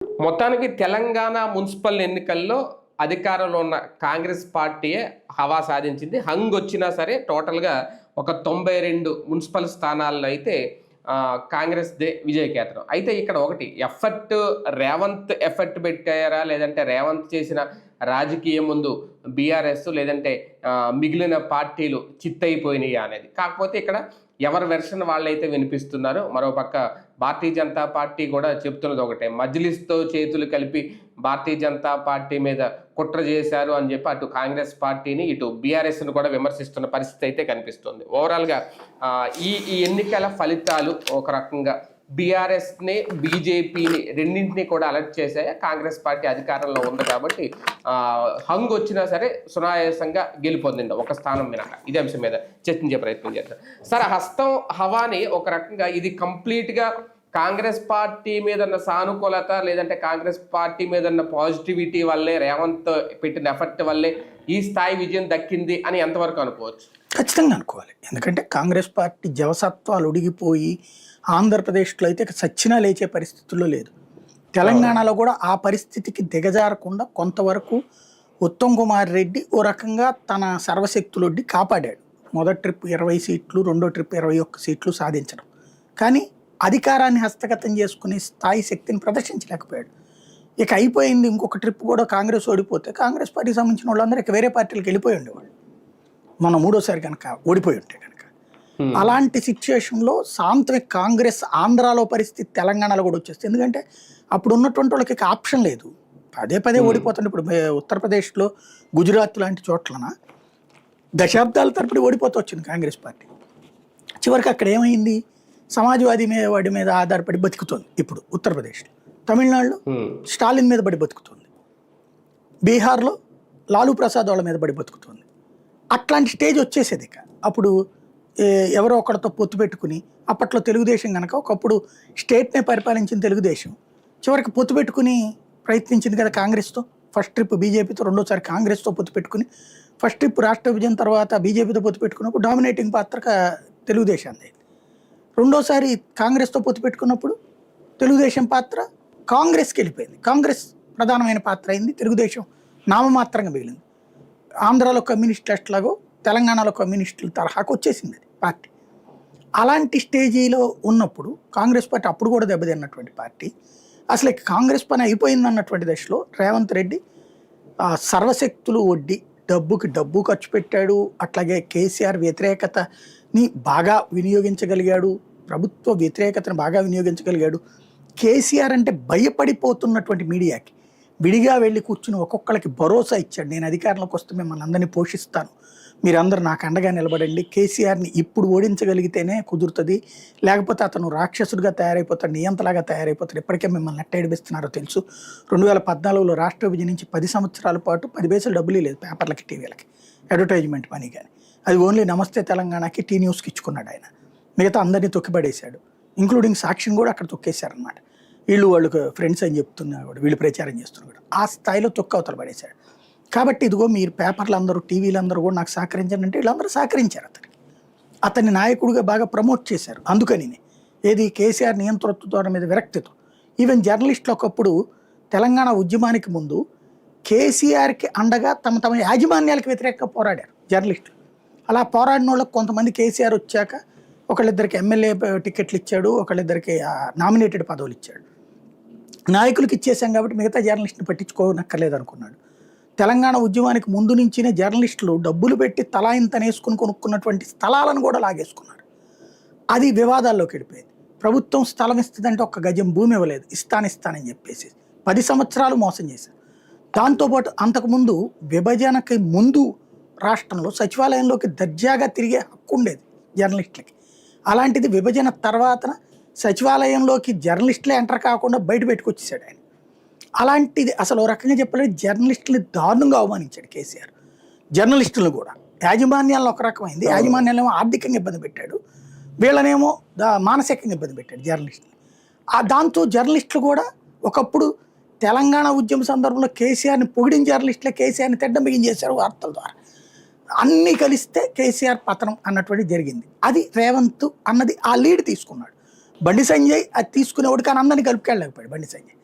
మొత్తానికి తెలంగాణ మున్సిపల్ ఎన్నికల్లో అధికారంలో ఉన్న కాంగ్రెస్ పార్టీయే హవా సాధించింది. హంగ్ వచ్చినా సరే టోటల్‌గా ఒక 92 మున్సిపల్ స్థానాల్లో అయితే కాంగ్రెస్‌దే విజయకేతనం. అయితే ఇక్కడ ఒకటి రేవంత్ ఎఫర్ట్ పెట్టారా? లేదంటే రేవంత్ చేసిన రాజకీయం ముందు బీఆర్ఎస్ లేదంటే మిగిలిన పార్టీలు చిత్తయిపోయినాయా అనేది. కాకపోతే ఇక్కడ ఎవరి వెర్షన్ వాళ్ళైతే వినిపిస్తున్నారు. మరోపక్క భారతీయ జనతా పార్టీ కూడా చెప్తున్నది ఒకటే. మజ్లిస్‌తో చేతులు కలిపి భారతీయ జనతా పార్టీ మీద కుట్ర చేశారు అని చెప్పి అటు కాంగ్రెస్ పార్టీని, ఇటు బీఆర్ఎస్‌ని కూడా విమర్శిస్తున్న పరిస్థితి అయితే కనిపిస్తుంది. ఓవరాల్‌గా ఈ ఈ ఎన్నికల ఫలితాలు ఒక రకంగా బీఆర్ఎస్ని, బీజేపీని రెండింటినీ కూడా అలర్ట్ చేశాయి. కాంగ్రెస్ పార్టీ అధికారంలో ఉంది కాబట్టి హంగ్ వచ్చినా సరే సునాయాసంగా గెలుపొందింది ఒక స్థానం మినహా. ఇదే అంశం మీద చర్చించే ప్రయత్నం చేద్దాం. సరే, హస్తం హవాని ఒక రకంగా ఇది కంప్లీట్గా కాంగ్రెస్ పార్టీ మీద ఉన్న సానుకూలత లేదంటే కాంగ్రెస్ పార్టీ మీద ఉన్న పాజిటివిటీ వల్లే, రేవంత్ పెట్టిన ఎఫర్ట్ వల్లే ఈ స్థాయి విజయం దక్కింది అని ఎంతవరకు అనుకోవచ్చు? ఖచ్చితంగా అనుకోవాలి. ఎందుకంటే కాంగ్రెస్ పార్టీ జవసత్వాలు ఉడిగిపోయి ఆంధ్రప్రదేశ్లో అయితే సచ్చినా లేచే పరిస్థితుల్లో లేదు. తెలంగాణలో కూడా ఆ పరిస్థితికి దిగజారకుండా కొంతవరకు ఉత్తమ్ కుమార్ రెడ్డి ఓ రకంగా తన సర్వశక్తులొడ్డి కాపాడాడు. మొదటి ట్రిప్ 20 సీట్లు, రెండో ట్రిప్ 21 సీట్లు సాధించడం. కానీ అధికారాన్ని హస్తగతం చేసుకునే స్థాయి శక్తిని ప్రదర్శించలేకపోయాడు. ఇక అయిపోయింది, ఇంకొక ట్రిప్ కూడా కాంగ్రెస్ ఓడిపోతే కాంగ్రెస్ పార్టీకి సంబంధించిన వాళ్ళందరూ ఇక వేరే పార్టీలకు వెళ్ళిపోయి ఉండేవాళ్ళు, మన మూడోసారి కనుక ఓడిపోయి ఉంటే కనుక. అలాంటి సిచ్యుయేషన్లో సాంతమిక కాంగ్రెస్ ఆంధ్రాలో పరిస్థితి తెలంగాణలో కూడా వచ్చేస్తుంది. ఎందుకంటే అప్పుడు ఉన్నటువంటి వాళ్ళకి ఆప్షన్ లేదు, పదే పదే ఓడిపోతుంది. ఇప్పుడు ఉత్తరప్రదేశ్లో, గుజరాత్ లాంటి చోట్లన దశాబ్దాల తరపుడు ఓడిపోతూ వచ్చింది కాంగ్రెస్ పార్టీ. చివరికి అక్కడ ఏమైంది, సమాజ్వాదీ వాడి మీద ఆధారపడి బతుకుతుంది. ఇప్పుడు ఉత్తరప్రదేశ్లో, తమిళనాడులో స్టాలిన్ మీద పడి బతుకుతుంది, బీహార్లో లాలూ ప్రసాద్ వాళ్ళ మీద పడి బతుకుతుంది. అట్లాంటి స్టేజ్ వచ్చేసేది. ఇక అప్పుడు ఎవరో ఒకరితో పొత్తు పెట్టుకుని, అప్పట్లో తెలుగుదేశం కనుక ఒకప్పుడు స్టేట్నే పరిపాలించిన తెలుగుదేశం చివరికి పొత్తు పెట్టుకుని ప్రయత్నించింది కదా కాంగ్రెస్తో. ఫస్ట్ ట్రిప్ బీజేపీతో, రెండోసారి కాంగ్రెస్తో పొత్తు పెట్టుకుని, ఫస్ట్ ట్రిప్ రాష్ట్ర విభజన తర్వాత బీజేపీతో పొత్తు పెట్టుకున్నప్పుడు డామినేటింగ్ పాత్ర తెలుగుదేశాన్ని, రెండోసారి కాంగ్రెస్తో పొత్తు పెట్టుకున్నప్పుడు తెలుగుదేశం పాత్ర కాంగ్రెస్కి వెళ్ళిపోయింది. కాంగ్రెస్ ప్రధానమైన పాత్ర అయింది, తెలుగుదేశం నామమాత్రంగా మిగిలింది. ఆంధ్రాలో కమ్యూనిస్టులు ఎట్లాగో తెలంగాణలో కమ్యూనిస్టుల తరహాకు వచ్చేసింది అది పార్టీ. అలాంటి స్టేజీలో ఉన్నప్పుడు కాంగ్రెస్ పార్టీ అప్పుడు కూడా దెబ్బతిన్నటువంటి పార్టీ. అసలు కాంగ్రెస్ పని అయిపోయిందన్నటువంటి దశలో రేవంత్ రెడ్డి సర్వశక్తులు ఒడ్డి డబ్బుకి డబ్బు ఖర్చు పెట్టాడు. అట్లాగే కేసీఆర్ వ్యతిరేకతని బాగా వినియోగించగలిగాడు, ప్రభుత్వ వ్యతిరేకతను బాగా వినియోగించగలిగాడు. కేసీఆర్ అంటే భయపడిపోతున్నటువంటి మీడియాకి విడిగా వెళ్ళి కూర్చుని ఒక్కొక్కరికి భరోసా ఇచ్చాడు. నేను అధికారంలోకి వస్తే మిమ్మల్ని అందరినీ పోషిస్తాను, మీరందరూ నాకు అండగా నిలబడండి, కేసీఆర్ని ఇప్పుడు ఓడించగలిగితేనే కుదురుతుంది, లేకపోతే అతను రాక్షసుడిగా తయారైపోతాడు, నియంతలాగా తయారైపోతాడు, ఇప్పటికే మిమ్మల్ని ఎట్ట ఏడిపిస్తున్నారో తెలుసు. 2014లో రాష్ట్ర విభజన నుంచి 10 సంవత్సరాల పాటు 10 పైసలు డబ్బులు లేదు పేపర్లకి, టీవీలకి, అడ్వర్టైజ్మెంట్ మనీ కానీ. అది ఓన్లీ నమస్తే తెలంగాణకి, టీ న్యూస్కి ఇచ్చుకున్నాడు ఆయన. మిగతా అందరినీ తొక్కిపడేశాడు, ఇంక్లూడింగ్ సాక్షిని కూడా అక్కడ తొక్కేశారనమాట. వాళ్ళకు ఫ్రెండ్స్ అని చెప్తున్నా కూడా, వీళ్ళు ప్రచారం చేస్తున్నారు కూడా, ఆ స్థాయిలో తొక్క అవతల పడేశాడు. కాబట్టి ఇదిగో మీరు పేపర్లు అందరూ, టీవీలు అందరూ కూడా నాకు సహకరించారు అంటే వీళ్ళందరూ సహకరించారు అతన్ని నాయకుడిగా బాగా ప్రమోట్ చేశారు. అందుకని ఏది కేసీఆర్ నియంతృత్వం మీద విరక్తితో ఈవెన్ జర్నలిస్టులు ఒకప్పుడు తెలంగాణ ఉద్యమానికి ముందు కేసీఆర్కి అండగా తమ తమ యాజమాన్యాలకు వ్యతిరేకంగా పోరాడారు జర్నలిస్టులు. అలా పోరాడిన వాళ్ళకి కొంతమంది కేసీఆర్ వచ్చాక ఒకళ్ళిద్దరికి ఎమ్మెల్యే టికెట్లు ఇచ్చాడు, ఒకళ్ళిద్దరికి నామినేటెడ్ పదవులు ఇచ్చాడు. నాయకులకి ఇచ్చేసాం కాబట్టి మిగతా జర్నలిస్ట్ని పట్టించుకోనక్కర్లేదు అనుకున్నాడు. తెలంగాణ ఉద్యమానికి ముందు నుంచినే జర్నలిస్టులు డబ్బులు పెట్టి తలా ఇంత నేసుకుని కొనుక్కున్నటువంటి స్థలాలను కూడా లాగేసుకున్నారు. అది వివాదాల్లోకి వెళ్ళిపోయింది. ప్రభుత్వం స్థలం ఇస్తుందంటే ఒక్క గజం భూమి ఇవ్వలేదు, ఇస్తానని చెప్పేసి 10 సంవత్సరాలు మోసం చేశారు. దాంతోపాటు అంతకుముందు విభజనకి ముందు రాష్ట్రంలో సచివాలయంలోకి దర్జాగా తిరిగే హక్కు ఉండేది జర్నలిస్టులకి. అలాంటిది విభజన తర్వాత సచివాలయంలోకి జర్నలిస్టులే ఎంటర్ కాకుండా బయట పెట్టుకొచ్చేసాడు ఆయన. అలాంటిది అసలు ఓ రకంగా చెప్పాలంటే జర్నలిస్టులని దారుణంగా అవమానించాడు కేసీఆర్. జర్నలిస్టులను కూడా యాజమాన్యాలను ఒక రకమైంది, యాజమాన్యాలేమో ఆర్థికంగా ఇబ్బంది పెట్టాడు, వీళ్ళనేమో మానసికంగా ఇబ్బంది పెట్టాడు జర్నలిస్టులు. దాంతో జర్నలిస్టులు కూడా ఒకప్పుడు తెలంగాణ ఉద్యమ సందర్భంలో కేసీఆర్ని పొగిడిన జర్నలిస్టులే కేసీఆర్ని తెడ్డం బిగించేశారు వార్తల ద్వారా. అన్నీ కలిస్తే కేసీఆర్ పతనం అన్నటువంటి జరిగింది. అది రేవంత్ అన్నది ఆ లీడ్ తీసుకున్నాడు. బండి సంజయ్ అది తీసుకునేవాడు, కానీ అందరినీ కలుపుకెళ్ళలేకపోయాడు బండి సంజయ్.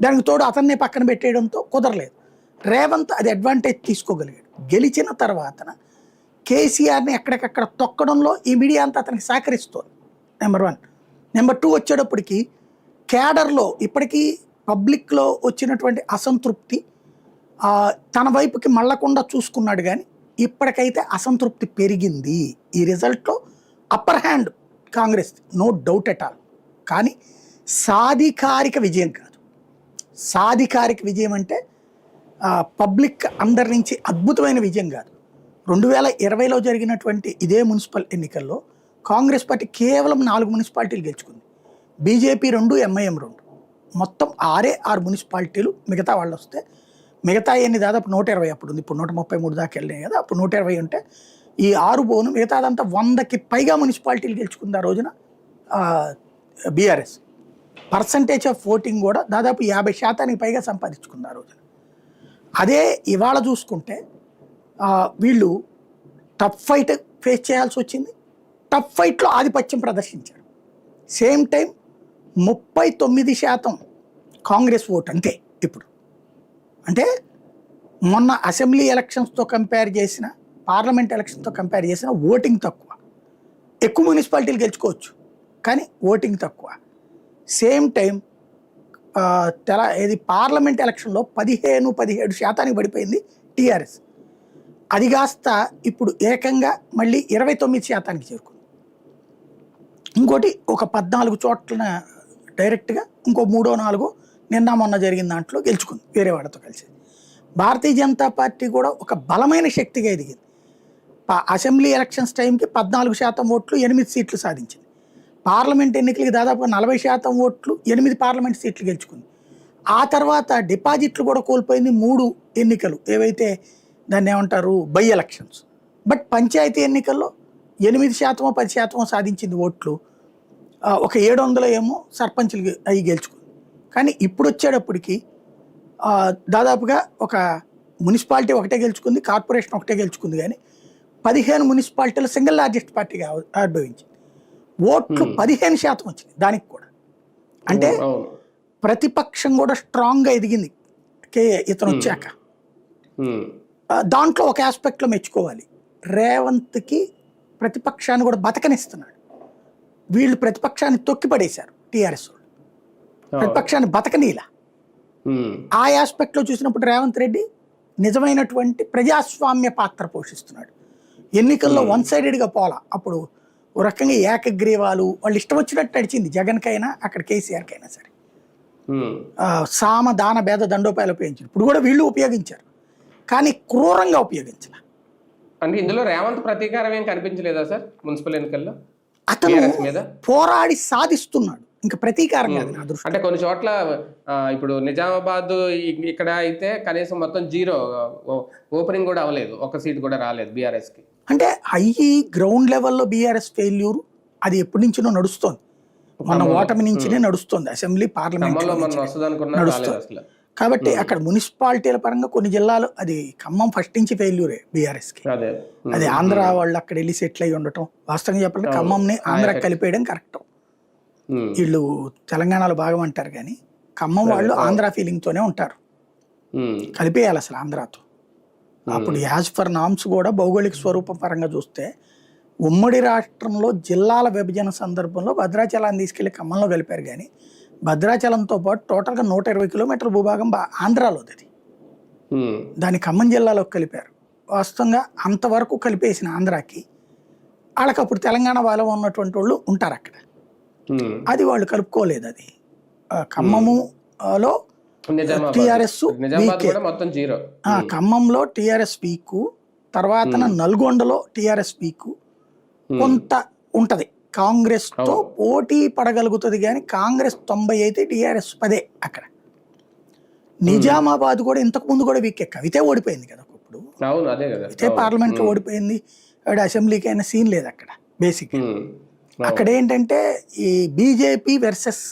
దానికి తోడు అతన్నే పక్కన పెట్టేయడంతో కుదరలేదు. రేవంత్ అది అడ్వాంటేజ్ తీసుకోగలిగాడు. గెలిచిన తర్వాత కేసీఆర్ని ఎక్కడికక్కడ తొక్కడంలో ఈ మీడియా అంతా అతనికి సహకరిస్తోంది. నెంబర్ 1. నెంబర్ 2 వచ్చేటప్పటికి క్యాడర్లో ఇప్పటికీ పబ్లిక్లో వచ్చినటువంటి అసంతృప్తి తన వైపుకి మళ్ళకుండా చూసుకున్నాడు, కానీ ఇప్పటికైతే అసంతృప్తి పెరిగింది. ఈ రిజల్ట్లో upper hand Congress, no doubt at all. కానీ సాధికారిక విజయం కాదు. సాధికారిక విజయం అంటే పబ్లిక్ అందరి నుంచి అద్భుతమైన విజయం కాదు. 2020లో జరిగినటువంటి ఇదే మున్సిపల్ ఎన్నికల్లో కాంగ్రెస్ పార్టీ కేవలం 4 మున్సిపాలిటీలు గెలుచుకుంది. బీజేపీ 2, ఎంఐఎం 2, మొత్తం 6 మున్సిపాలిటీలు. మిగతా వాళ్ళు వస్తే మిగతా ఎన్ని దాదాపు 120 అప్పుడు ఉంది, ఇప్పుడు 133 దాకా వెళ్ళినాయి కదా. అప్పుడు 120 ఉంటే ఈ 6 పోను మిగతాదంతా 100కి పైగా మున్సిపాలిటీలు గెలుచుకుంది ఆ రోజున బీఆర్ఎస్. పర్సంటేజ్ ఆఫ్ ఓటింగ్ కూడా దాదాపు 50% పైగా సంపాదించుకుంది ఆ రోజున. అదే ఇవాళ చూసుకుంటే వీళ్ళు టఫ్ ఫైట్ ఫేస్ చేయాల్సి వచ్చింది. టఫ్ ఫైట్లో ఆధిపత్యం ప్రదర్శించారు. సేమ్ టైం 39% కాంగ్రెస్ ఓట్ అంతే. ఇప్పుడు అంటే మొన్న అసెంబ్లీ ఎలక్షన్స్తో కంపేర్ చేసిన, పార్లమెంట్ ఎలక్షన్తో కంపేర్ చేసిన ఓటింగ్ తక్కువ. ఎక్కువ మున్సిపాలిటీలు గెలుచుకోవచ్చు కానీ ఓటింగ్ తక్కువ. సేమ్ టైం పార్లమెంట్ ఎలక్షన్లో 15-17% పడిపోయింది టీఆర్ఎస్. అది కాస్త ఇప్పుడు ఏకంగా మళ్ళీ 29% చేరుకుంది. ఇంకోటి ఒక 14 చోట్ల డైరెక్ట్గా, ఇంకో 3-4 నిన్న మొన్న జరిగిన దాంట్లో గెలుచుకుంది వేరే వాళ్ళతో కలిసి. భారతీయ జనతా పార్టీ కూడా ఒక బలమైన శక్తిగా ఎదిగింది. అసెంబ్లీ ఎలక్షన్స్ టైంకి 14% ఓట్లు, 8 సీట్లు సాధించింది. పార్లమెంట్ ఎన్నికలకి దాదాపు 40% ఓట్లు, 8 పార్లమెంట్ సీట్లు గెలుచుకుంది. ఆ తర్వాత డిపాజిట్లు కూడా కోల్పోయింది 3 ఎన్నికలు, ఏవైతే దాన్ని ఏమంటారు బై ఎలక్షన్స్. బట్ పంచాయతీ ఎన్నికల్లో 8%, 10% సాధించింది ఓట్లు. ఒక 700 ఏమో సర్పంచ్లు అవి గెలుచుకుంది. కానీ ఇప్పుడు వచ్చేటప్పటికి దాదాపుగా ఒక మున్సిపాలిటీ ఒకటే గెలుచుకుంది, కార్పొరేషన్ ఒకటే గెలుచుకుంది. కానీ 15 మున్సిపాలిటీలు సింగిల్ లార్జెస్ట్ పార్టీగా ఆవిర్భవించింది. ఓట్లు 15% వచ్చింది దానికి కూడా. అంటే ప్రతిపక్షం కూడా స్ట్రాంగ్గా ఎదిగింది ఇతను వచ్చాక. దాంట్లో ఒక ఆస్పెక్ట్లో మెచ్చుకోవాలి, రేవంత్కి ప్రతిపక్షాన్ని కూడా బతకనిస్తున్నాడు. వీళ్ళు ప్రతిపక్షాన్ని తొక్కిపడేశారు టీఆర్ఎస్ వాళ్ళు, ప్రతిపక్షాన్ని బతకనీలా. ఆ ఆస్పెక్ట్లో చూసినప్పుడు రేవంత్ రెడ్డి నిజమైనటువంటి ప్రజాస్వామ్య పాత్ర పోషిస్తున్నాడు. ఎన్నికల్లో 1 సైడెడ్గా పోలా. అప్పుడు ఓ రకంగా ఏకగ్రీవాలు వాళ్ళు ఇష్టం వచ్చినట్టు నడిచింది జగన్కైనా అక్కడ కేసీఆర్కైనా సరే. సామ దాన భేద దండోపాయాలు ఉపయోగించారు. ఇప్పుడు కూడా వీళ్ళు ఉపయోగించారు, కానీ క్రూరంగా ఉపయోగించాల. అంటే ఇందులో రేవంత్ ప్రతీకారం ఏం కనిపించలేదా సార్ మున్సిపల్ ఎన్నికల్లో? అతను పోరాడి సాధిస్తున్నాడు, ఇంకా ప్రతీకారం కాదు నా దృష్టి. అంటే కొన్ని చోట్ల ఇప్పుడు నిజామాబాద్ ఇక్కడ అయితే కనీసం మొత్తం 0 ఓపెనింగ్ కూడా అవ్వలేదు, 1 సీట్ కూడా రాలేదు బీఆర్ఎస్ కి. అంటే హై గ్రౌండ్ లెవెల్లో బీఆర్ఎస్ ఫెయిల్యూర్ అది ఎప్పటి నుంచినో నడుస్తోంది, మన ఓటమి నుంచినే నడుస్తుంది. అసెంబ్లీ పార్లమెంట్ నడుస్తుంది. కాబట్టి అక్కడ మున్సిపాలిటీల పరంగా కొన్ని జిల్లాలు, అది ఖమ్మం ఫస్ట్ నుంచి ఫెయిల్యూరే బీఆర్ఎస్కి. అది ఆంధ్ర వాళ్ళు అక్కడ వెళ్ళి సెటిల్ అయ్యి ఉండటం, వాస్తవంగా చెప్పాలంటే ఖమ్మంని ఆంధ్రాకి కలిపేయడం కరెక్ట్. వీళ్ళు తెలంగాణలో భాగం అంటారు కానీ ఖమ్మం వాళ్ళు ఆంధ్ర ఫీలింగ్తోనే ఉంటారు, కలిపేయాలి అసలు ఆంధ్రాతో. అప్పుడు యాజ్ ఫర్ నామ్స్ కూడా భౌగోళిక స్వరూపం పరంగా చూస్తే ఉమ్మడి రాష్ట్రంలో జిల్లాల విభజన సందర్భంలో భద్రాచలాన్ని తీసుకెళ్లి ఖమ్మంలో కలిపారు. కానీ భద్రాచలంతో పాటు టోటల్గా 120 కిలోమీటర్ల భూభాగం ఆంధ్రాలోది. అది దాన్ని ఖమ్మం జిల్లాలోకి కలిపారు. వాస్తవంగా అంతవరకు కలిపేసిన ఆంధ్రాకి వాళ్ళకి అప్పుడు తెలంగాణ వాళ్ళ ఉన్నటువంటి వాళ్ళు ఉంటారు అక్కడ, అది వాళ్ళు కలుపుకోలేదు. అది ఖమ్మములో టీఆర్ఎస్ ఖమ్మంలో టీఆర్ఎస్ వీకు, తర్వాత నల్గొండలో టీఆర్ఎస్ వీకు కొంత ఉంటది. కాంగ్రెస్ తో పోటీ పడగలుగుతుంది కానీ కాంగ్రెస్ 90 అయితే టీఆర్ఎస్ 10 అక్కడ. నిజామాబాద్ కూడా ఇంతకు ముందు కూడా వీకే, కవితే ఓడిపోయింది కదా ఇప్పుడు, కవితే పార్లమెంట్ లో ఓడిపోయింది. అసెంబ్లీకి అయినా సీన్ లేదు అక్కడ. బేసిక్ అక్కడ ఏంటంటే ఈ బీజేపీ వర్సెస్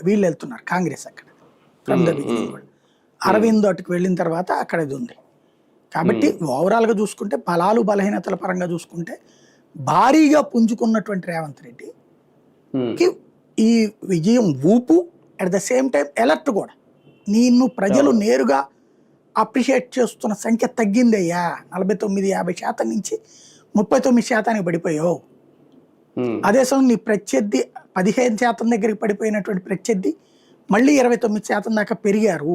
వీళ్ళు వెళ్తున్నారు కాంగ్రెస్ అక్కడ ఫ్రమ్ ద బిగినింగ్ కూడా. అరవింద్ అటుకు వెళ్ళిన తర్వాత అక్కడ ఇది ఉంది. కాబట్టి ఓవరాల్గా చూసుకుంటే బలాలు బలహీనతల పరంగా చూసుకుంటే భారీగా పుంజుకున్నటువంటి రేవంత్ రెడ్డికి ఈ విజయం ఊపు at the same time alert కూడా. నిన్ను ప్రజలు నేరుగా అప్రిషియేట్ చేస్తున్న సంఖ్య తగ్గిందయ్యా, 49-50% నుంచి 39% పడిపోయావు. అదే సమయం నీ ప్రత్యర్థి 15% దగ్గరికి పడిపోయినటువంటి ప్రత్యర్థి మళ్ళీ 29% దాకా పెరిగారు.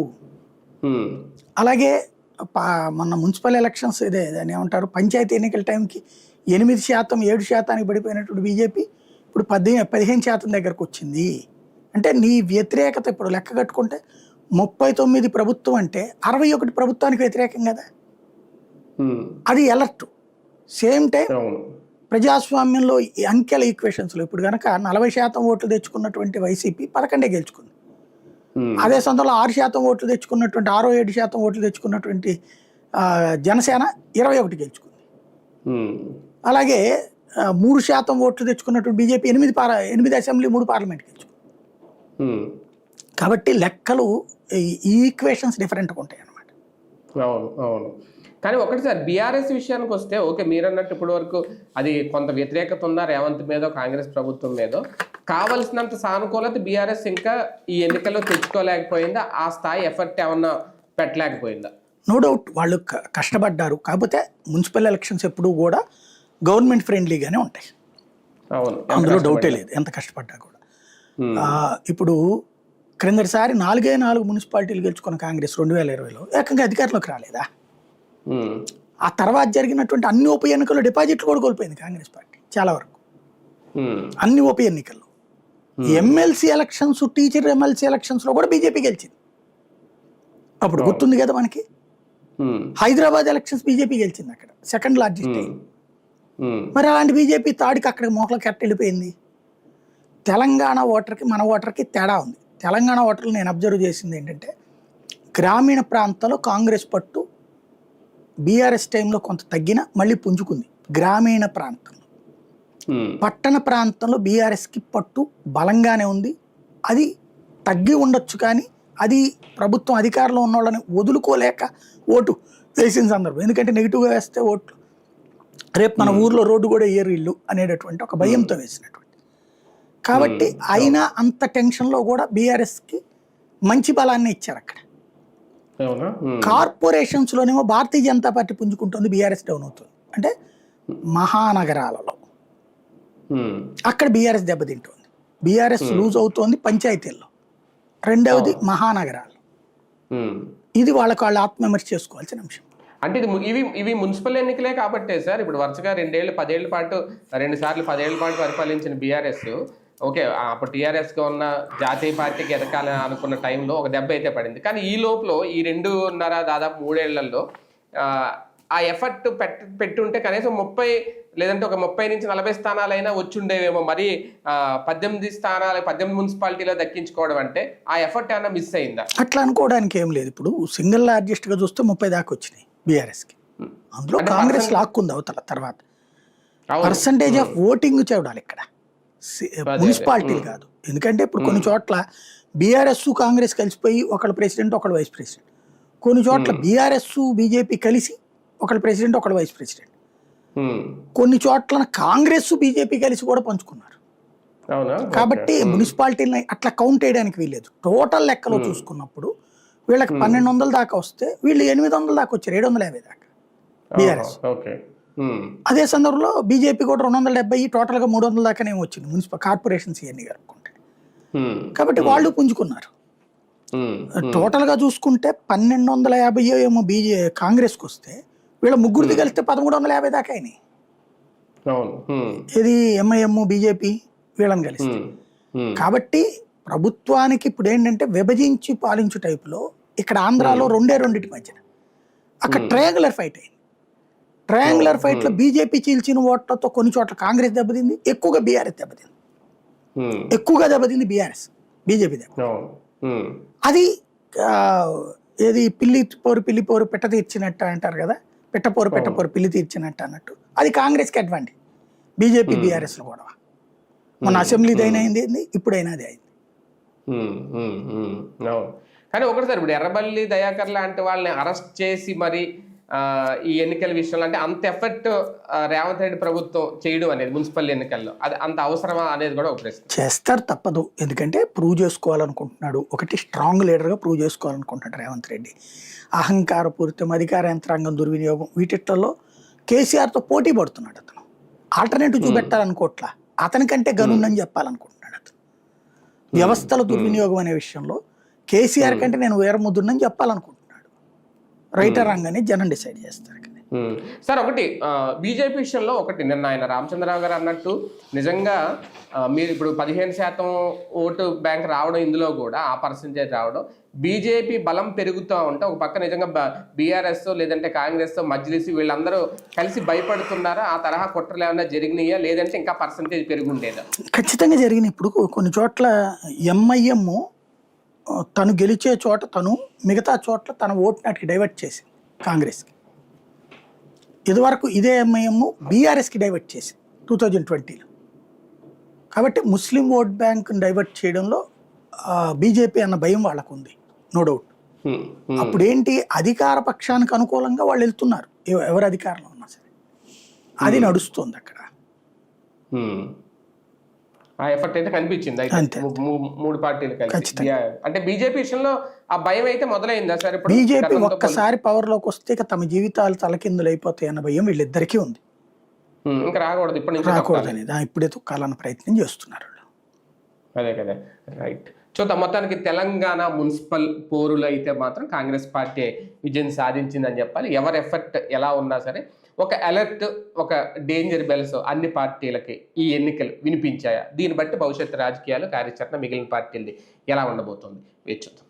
అలాగే మొన్న మున్సిపల్ ఎలక్షన్స్ దాన్ని ఏమంటారు, పంచాయతీ ఎన్నికల టైంకి 8%, 7% పడిపోయినటువంటి బీజేపీ ఇప్పుడు 15% దగ్గరకు వచ్చింది. అంటే నీ వ్యతిరేకత ఇప్పుడు లెక్క కట్టుకుంటే 39 ప్రభుత్వం అంటే 61 ప్రభుత్వానికి వ్యతిరేకం కదా. అది ఎలర్ట్. సేమ్ టైం ప్రజాస్వామ్యంలో ఈ అంకెల ఈక్వేషన్స్లో ఇప్పుడు కనుక 40% ఓట్లు తెచ్చుకున్నటువంటి వైసీపీ 11 గెలుచుకుంది. అదే సందర్భంలో 6% ఓట్లు తెచ్చుకున్నటువంటి 6-7% ఓట్లు తెచ్చుకున్నటువంటి జనసేన 21 గెలుచుకుంది. అలాగే 3% ఓట్లు తెచ్చుకున్నటువంటి బీజేపీ 8 అసెంబ్లీ 3 పార్లమెంట్ గెలుచుకుంది. కాబట్టి లెక్కలు ఈ ఈక్వేషన్స్ డిఫరెంట్గా ఉంటాయి అన్నమాట. అవును అవును. కానీ ఒకటి సార్, బీఆర్ఎస్ విషయానికి వస్తే ఓకే, మీరు అన్నట్టు ఇప్పటి వరకు అది కొంత వ్యతిరేకత ఉందా రేవంత్ మీదో కాంగ్రెస్ ప్రభుత్వం మీదో, కావలసినంత సానుకూలత బీఆర్ఎస్ ఇంకా ఈ ఎన్నికల్లో తెచ్చుకోలేకపోయిందా? ఆ స్థాయి ఎఫర్ట్ ఏమన్నా పెట్టలేకపోయిందా? నో డౌట్ వాళ్ళు కష్టపడ్డారు. కాకపోతే మున్సిపల్ ఎలక్షన్స్ ఎప్పుడు కూడా గవర్నమెంట్ ఫ్రెండ్లీగానే ఉంటాయి. అవును, అందులో డౌటే లేదు, ఎంత కష్టపడ్డా కూడా. ఇప్పుడు క్రిందటిసారి 4 మున్సిపాలిటీలు గెలుచుకున్న కాంగ్రెస్ 2020లో ఏకంగా అధికారంలోకి రాలేదా? ఆ తర్వాత జరిగినటువంటి అన్ని ఉప ఎన్నికల్లో డిపాజిట్లు కూడా కోల్పోయింది కాంగ్రెస్ పార్టీ చాలా వరకు. అన్ని ఉప ఎన్నికల్లో MLC elections, teacher MLC elections లో కూడా బీజేపీ గెలిచింది. అప్పుడు గుర్తుంది కదా మనకి. హైదరాబాద్ ఎలక్షన్స్ బీజేపీ గెలిచింది, అక్కడ సెకండ్ లార్జెస్ట్ అయింది. మరి అలాంటి బీజేపీ తాడికి అక్కడ మోకల కట్ట వెళ్ళిపోయింది. తెలంగాణ ఓటర్కి మన ఓటర్కి తేడా ఉంది. తెలంగాణ ఓటర్లు నేను అబ్జర్వ్ చేసింది ఏంటంటే, గ్రామీణ ప్రాంతాల్లో కాంగ్రెస్ పట్టు బీఆర్ఎస్ టైంలో కొంత తగ్గిన మళ్ళీ పుంజుకుంది గ్రామీణ ప్రాంతంలో. పట్టణ ప్రాంతంలో బీఆర్ఎస్కి పట్టు బలంగానే ఉంది. అది తగ్గి ఉండొచ్చు, కానీ అది ప్రభుత్వం అధికారంలో ఉన్న వాళ్ళని వదులుకోలేక ఓటు వేసిన సందర్భం. ఎందుకంటే నెగిటివ్గా వేస్తే ఓట్లు రేపు మన ఊర్లో రోడ్డు కూడా వేయరు ఇల్లు అనేటటువంటి ఒక భయంతో వేసినటువంటి. కాబట్టి అయినా అంత టెన్షన్లో కూడా బీఆర్ఎస్కి మంచి బలాన్ని ఇచ్చారు అక్కడ. Corporations లోనేమో Bharatiya Janata party పుంజుకుంటుంది, BRS down అవుతుంది. అంటే మహానగరాలలో అక్కడ బీఆర్ఎస్ దెబ్బతింటుంది, బీఆర్ఎస్ లూజ్ అవుతోంది పంచాయతీల్లో. రెండవది మహానగరాలు. ఇది వాళ్ళు ఆత్మవిమర్శ చేసుకోవాల్సిన అంశం. అంటే ఇవి మున్సిపల్ ఎన్నికలే కాబట్టే సార్, ఇప్పుడు వరుసగా 10 ఏళ్ల పాటు పరిపాలించిన బీఆర్ఎస్ ఓకే, అప్పుడు టీఆర్ఎస్గా ఉన్న జాతీయ పార్టీకి ఎదగాలని అనుకున్న టైంలో ఒక దెబ్బ అయితే పడింది. కానీ ఈ లోపల ఈ 2.5 దాదాపు 3 ఏళ్లలో ఆ ఎఫర్ట్ పెట్టుంటే కనీసం 30 లేదంటే ఒక 30 నుంచి 40 స్థానాలైనా వచ్చుండేవేమో. మరి 18 మున్సిపాలిటీలో దక్కించుకోవడం అంటే ఆ ఎఫర్ట్ ఏమైనా మిస్ అయిందా? అట్లా అనుకోవడానికి ఏం లేదు. ఇప్పుడు సింగిల్ లార్జెస్ట్ గా చూస్తే 30 దాకా వచ్చినాయి బీఆర్ఎస్కి. అందులో కాంగ్రెస్ లాక్కుంది అవతల. తర్వాత పర్సంటేజ్ ఆఫ్ ఓటింగ్ చూడాలి ఇక్కడ, మున్సిపాలిటీలు కాదు. ఎందుకంటే ఇప్పుడు కొన్ని చోట్ల బీఆర్ఎస్ కాంగ్రెస్ కలిసిపోయి ఒకళ్ళు ప్రెసిడెంట్ ఒకళ్ళు వైస్ ప్రెసిడెంట్, కొన్ని చోట్ల బీఆర్ఎస్ బీజేపీ కలిసి ఒకళ్ళు ప్రెసిడెంట్ ఒకళ్ళు వైస్ ప్రెసిడెంట్, కొన్ని చోట్ల కాంగ్రెస్ బీజేపీ కలిసి కూడా పంచుకున్నారు. కాబట్టి మున్సిపాలిటీని అట్లా కౌంట్ చేయడానికి వీల్లేదు. టోటల్ లెక్కలో చూసుకున్నప్పుడు వీళ్ళకి 1200 దాకా వస్తే వీళ్ళు 800 దాకా వచ్చారు, 750 దాకా బీఆర్ఎస్. అదే సందర్భంలో బీజేపీ కూడా 270, టోటల్గా 300 దాకానే వచ్చింది మున్సిపల్ కార్పొరేషన్స్ ఇవన్నీ కలుపుకుంటే. కాబట్టి వాళ్ళు పుంజుకున్నారు. టోటల్గా చూసుకుంటే 1250 ఏమో కాంగ్రెస్కి వస్తే వీళ్ళ ముగ్గురిది కలిస్తే 1350 దాకా అయినాయి. ఇది ఎంఐఎం బీజేపీ వీళ్ళని కలిస్తే. కాబట్టి ప్రభుత్వానికి ఇప్పుడు ఏంటంటే విభజించి పాలించు టైపులో ఇక్కడ ఆంధ్రాలో రెండింటి మధ్యన అక్కడ ట్రయాంగులర్ ఫైట్ అయింది. ట్రయాంగులర్ ఫైట్ లో బీజేపీ చీల్చిన ఓట్లతో కొన్ని చోట్ల కాంగ్రెస్ దెబ్బతింది, ఎక్కువగా బీఆర్ఎస్ దెబ్బతింది. ఎక్కువగా దెబ్బతింది బీఆర్ఎస్, బీజేపీ దెబ్బ. అది ఏది పిల్లి పోరు పెట్ట తీర్చినట్టు అంటారు కదా, పెట్టపోరు పిల్లి తీర్చినట్టు అన్నట్టు. అది కాంగ్రెస్కి అడ్వాంటేజ్, బీజేపీ బీఆర్ఎస్లో కూడా. మొన్న అసెంబ్లీదైనా అయింది, ఇప్పుడైనా అది అయింది. కానీ ఒకటి సార్, ఇప్పుడు ఎర్రబల్లి దయాకర్ లాంటి వాళ్ళని అరెస్ట్ చేసి మరి ఈ ఎన్నికల విషయంలో అంటే అంత ఎఫర్ట్ రేవంత్ రెడ్డి ప్రభుత్వం చేయడం అనేది మున్సిపల్ ఎన్నికల్లో అది అంత అవసరమా అనేది కూడా ఒక ప్రశ్న. చేస్తారు, తప్పదు. ఎందుకంటే ప్రూవ్ చేసుకోవాలనుకుంటున్నాడు. ఒకటి స్ట్రాంగ్ లీడర్గా ప్రూవ్ చేసుకోవాలనుకుంటున్నాడు రేవంత్ రెడ్డి. అహంకారపూరితం, అధికార యంత్రాంగం దుర్వినియోగం, వీటిల్లో కేసీఆర్తో పోటీ పడుతున్నాడు అతను. ఆల్టర్నేటివ్ చూపెట్టాలనుకోవట్లా, అతనికంటే గనుందని చెప్పాలనుకుంటున్నాడు అతను. వ్యవస్థల దుర్వినియోగం అనే విషయంలో కేసీఆర్ కంటే నేను వేరముద్దునని చెప్పాలనుకుంటున్నాడు. రైటర్ రంగాన్ని జనం డిసైడ్ చేస్తారు. సార్ ఒకటి బీజేపీ విషయంలో ఒకటి నిన్న ఆయన రామచంద్రరావు గారు అన్నట్టు నిజంగా మీరు ఇప్పుడు 15% ఓటు బ్యాంక్ రావడం, ఇందులో కూడా ఆ పర్సెంటేజ్ రావడం, బీజేపీ బలం పెరుగుతూ ఉంటే ఒక పక్క నిజంగా బీఆర్ఎస్ లేదంటే కాంగ్రెస్ మజ్లిస్ వీళ్ళందరూ కలిసి భయపడుతున్నారా? ఆ తరహా కుట్రలు ఏమైనా జరిగినాయా, లేదంటే ఇంకా పర్సెంటేజ్ పెరుగుండేదా? ఖచ్చితంగా జరిగినాయి. ఇప్పుడు కొన్ని చోట్ల ఎంఐఎం తను గెలిచే చోట తను మిగతా చోట్ల తన ఓటు నాటికి డైవర్ట్ చేసింది కాంగ్రెస్కి. ఇదివరకు ఇదే ఎంఐఎం బీఆర్ఎస్కి డైవర్ట్ చేసింది 2020లో. కాబట్టి ముస్లిం ఓట్ బ్యాంక్ని డైవర్ట్ చేయడంలో బీజేపీ అన్న భయం వాళ్ళకు ఉంది, నో డౌట్. అప్పుడేంటి, అధికార పక్షానికి అనుకూలంగా వాళ్ళు వెళ్తున్నారు, ఎవరు అధికారంలో ఉన్నా సరే. అది నడుస్తుంది అక్కడ. ఆ ఎఫర్ట్ అయితే కనిపించింది అయితే మూడు పార్టీలు కలిసి. అంటే బీజేపీ విషయంలో ఆ భయం అయితే మొదలైందా సార్? ఇప్పుడు బీజేపీ ఒక్కసారి పవర్లోకి వస్తే ఇక తమ జీవితాలు తలకిందులు అయిపోతాయి అన్న భయం వీళ్ళిద్దరికీ ఉంది. ఇంకా రాకూడదు, ఇప్పటి నుంచి రాకూడదని ఇప్పుడే తొక్కాలన్న ప్రయత్నం చేస్తున్నారు. అదే కదా, రైట్. చూద్దాం. మొత్తానికి తెలంగాణ మున్సిపల్ పోరులో అయితే మాత్రం కాంగ్రెస్ పార్టీ విజయం సాధించిందని చెప్పాలి. ఎవరి ఎఫర్ట్ ఎలా ఉన్నా సరే ఒక అలర్ట్, ఒక డేంజర్ బెల్స్ అన్ని పార్టీలకి ఈ ఎన్నికలు వినిపించాయా? దీన్ని బట్టి భవిష్యత్తు రాజకీయాలు కార్యాచరణ మిగిలిన పార్టీలది ఎలా ఉండబోతోంది వేచి చూద్దాం.